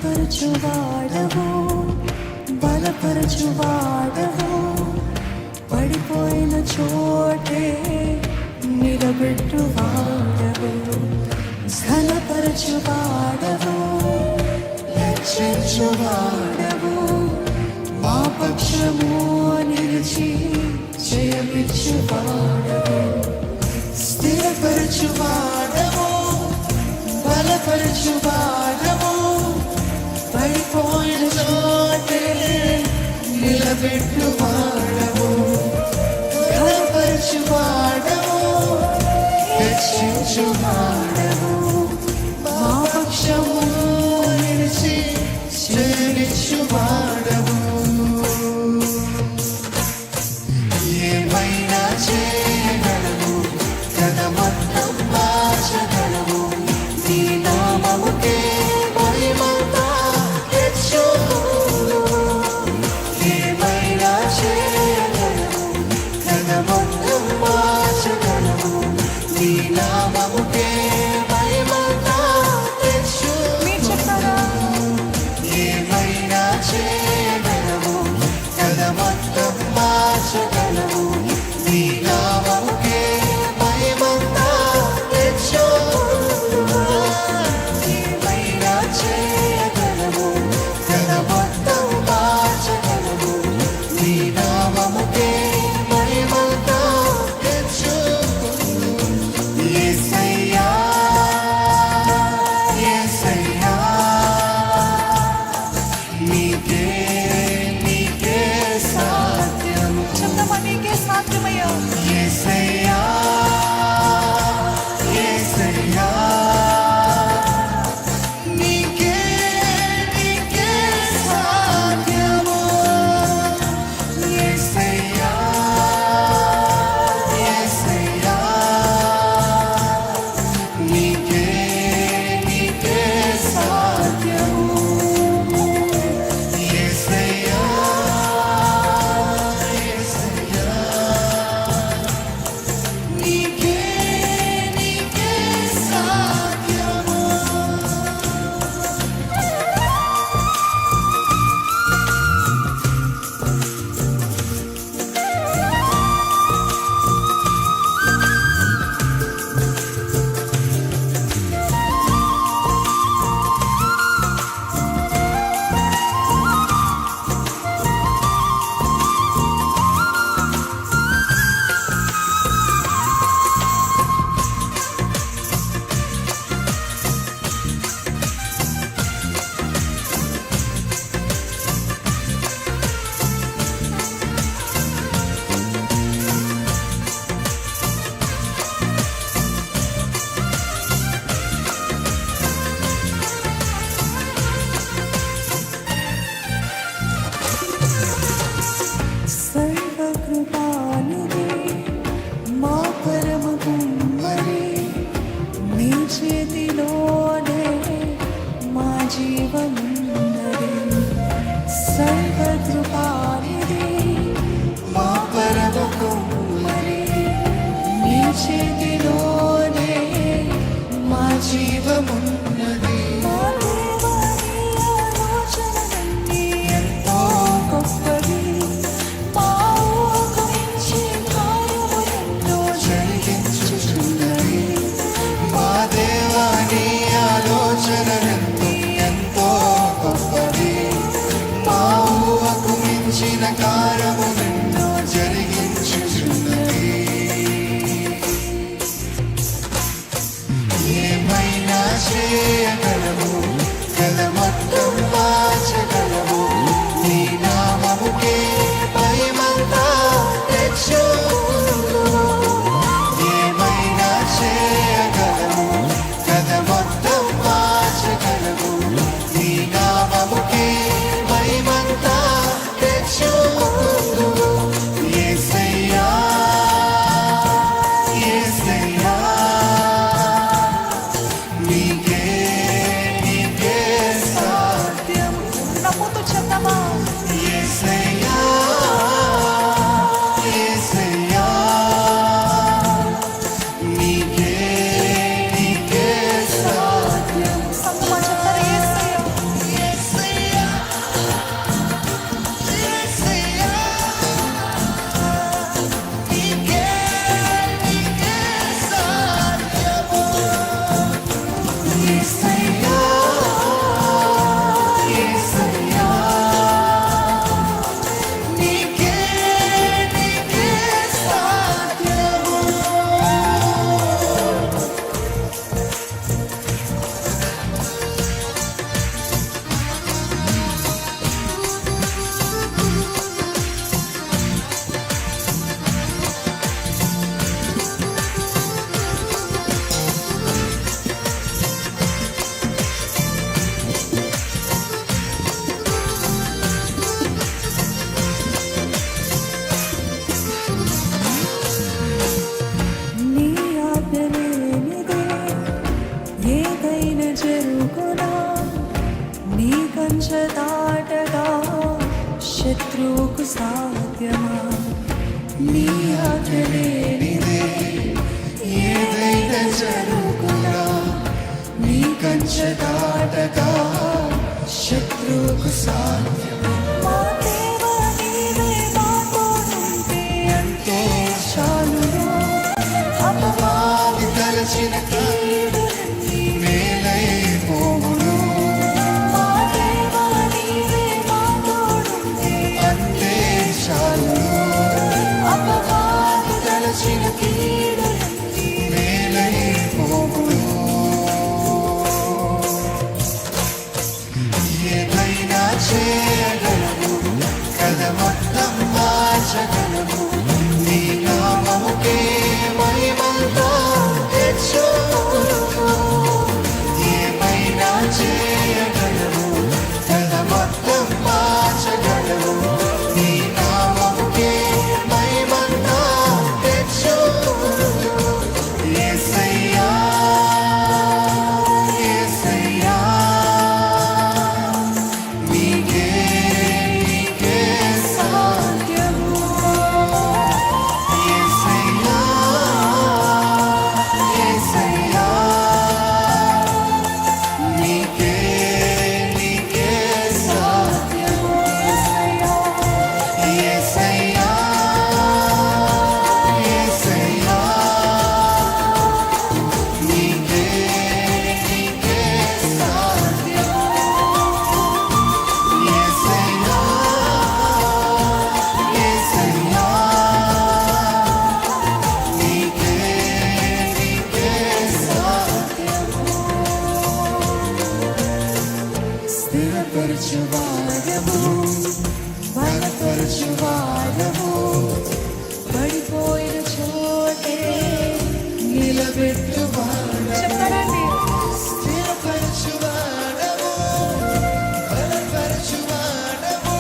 స్థిరపరచువాడవు, బలపరచువాడవు, పడిపోయిన చోటే నిలబెట్టువాడవు, ఘనపరచువాడవు, హెచ్చించువాడవు, మా పక్షము నిలిచి జయమిచ్చువాడవు, స్థిరపరచువాడవు, బలపరచువాడవు, పడిపోయిన చోటే నిలబెట్టువాడవు, ఘనపరచువాడవు, హెచ్చించువాడవు, మా పక్షము నిలిచి జయమిచ్చువాడవు. ఏమైనా చేయగలవు, జగమంతం మార్చగలవు, నీ నామముకే మహిమంతా తెచ్చుకొను. ఏమైనా చేయగలవు, జగమంతం మార్చగలవు, నీ నామముకే మహిమంతా తెచ్చుకొను. ఏమైనా చేయగలవు, జగమంతం మార్చగలవు, నీ నామముకే మహిమంతా తెచ్చుకొను. ఏమైనా చేయగలవు, జగమంతం మార్చగలవు, నీ నామముకే మహిమంతా తెచ్చుకొను. యేసయ్యా, యేసయ్యా, నీకే నీకే సాధ్యము. చెప్తామా, నీకే సాధ్యమయ్యా. యేసయ్యా, యేసయ్యా, నీకే నీకే సాధ్యము. యేసయ్యా, యేసయ్యా, నీకే నీకే సాధ్యము. యేసయ్యా, యేసయ్యా, నీకే నీకే సాధ్యము. సర్వకృపానిధి, మా పరమ కుమ్మరి, నీ చేతిలోనే మా జీవమున్నది. సర్వకృపానిధి, మా పరమ కుమ్మరి, నీ చేతిలోనే మా జీవమున్నది. మా దేవా, నీ ఆలోచనలన్నీ ఎంతో గొప్పవి, మా ఊహకు మించి కార్యము ఎన్నో జరిగించుచున్నవి. మా దేవా, నీ ఆలోచనలన్నీ ఎంతో కంచె దాటగా శత్రువుకు సాధ్యమా? నీ ఆజ్ఞ లేనిదే ఏదైనా జరుగునా? నీ కంచె దాటగా శత్రువుకు సాధ్యమా? మా దేవా నీవే మాతో ఉంటే అంతే చాలును. అపవాది తలచిన కీడులన్నీ మేలైపోవును. మా దేవా నీవే మాతో ఉంటే అంతే చాలును. అపవాది తలచిన కీడులన్నీ మేలైపోవును. ఏదైనా చేయగలము, కథ మొత్తం మార్చగలము. నీ నామముకే మహిమంతా తెచ్చుకొనుము. ఏమైనా చేయగలము, కథ మొత్తం మార్చగలము. నీ నామముకే మహిమంతా తెచ్చుకొనుము. యేసయ్యా, యేసయ్యా, నీకే సాధ్యము. యేసయ్యా, యేసయ్యా, నీకే సాధ్యము. యేసయ్యా, యేసయ్యా, నీకే సాధ్యము. యేసయ్యా, యేసయ్యా, నీకే సాధ్యము. స్థిరపరచువాడవు, బలపరచువాడవు, పడిపోయిన చోటే నిలబెట్టువాడవు. చెప్పండి. స్థిరపరచువాడవు, బలపరచువాడవు,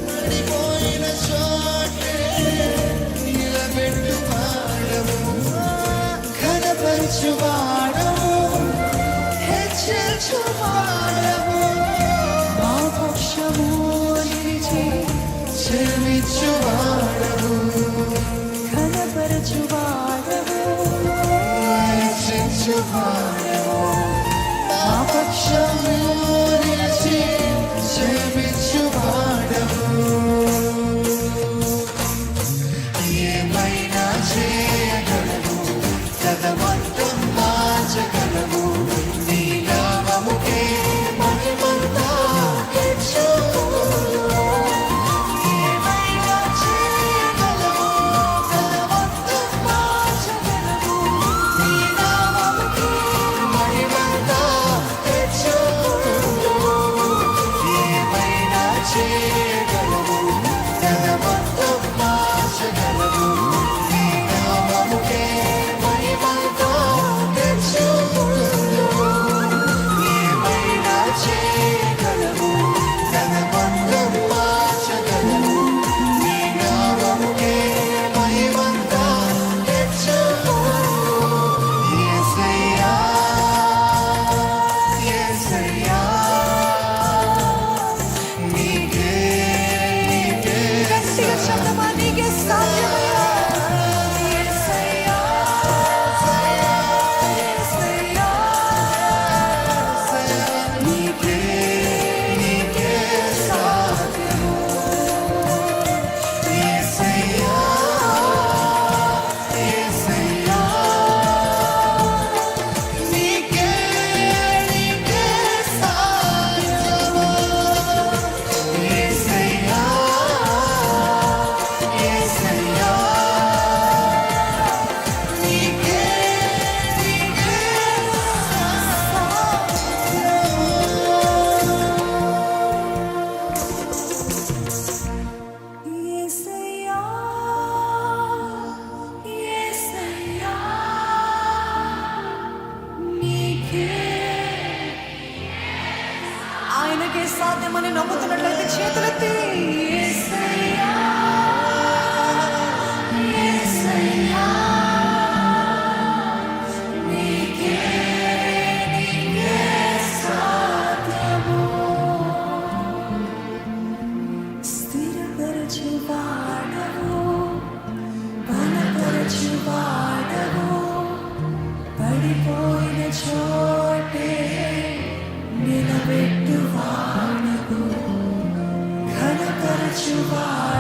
పడిపోయిన చోటే నిలబెట్టువాడవు. ఘనపరచువాడవు, హెచ్చించువాడవు, మా పక్షము నిలిచి క్షమించువాడవు. ఘనపరచువాడవు, హెచ్చించువాడవు, మా పక్షము నిలిచి క్షమించువాడవు. ఏమైనా చేయగలము, కథ మొత్తం మార్చగలము. నీ నామముకే మహిమంతా తెచ్చుకొనుము. ఏమైనా చేయగలము, కథ మొత్తం మార్చగలము. నీ నామముకే మహిమంతా తెచ్చుకొనుము. ఏమైనా చేయగలము, కథ మొత్తం మార్చగలము. నీ నామముకే మహిమంతా తెచ్చుకొనుము. ఏమైనా చేయగలము, కథ మొత్తం మార్చగలము. నీ నామముకే మహిమంతా తెచ్చుకొనుము. యేసయ్యా, యేసయ్యా, నీకే సాధ్యమయ్యా. యేసయ్యా, యేసయ్యా, నీకే సాధ్యము. యేసయ్యా, యేసయ్యా, నీకే సాధ్యము. యేసయ్యా, యేసయ్యా, నీకే యేసయ్యా, యేసయ్యా, నీకే. ఆయనకే సాధ్యమని నమ్ముతున్నట్లయితే చేతులెత్తి యేసయ్యా, యేసయ్యా, నీకే సాధ్యము. పెట్టువాడవు ఘనపరచువాడవు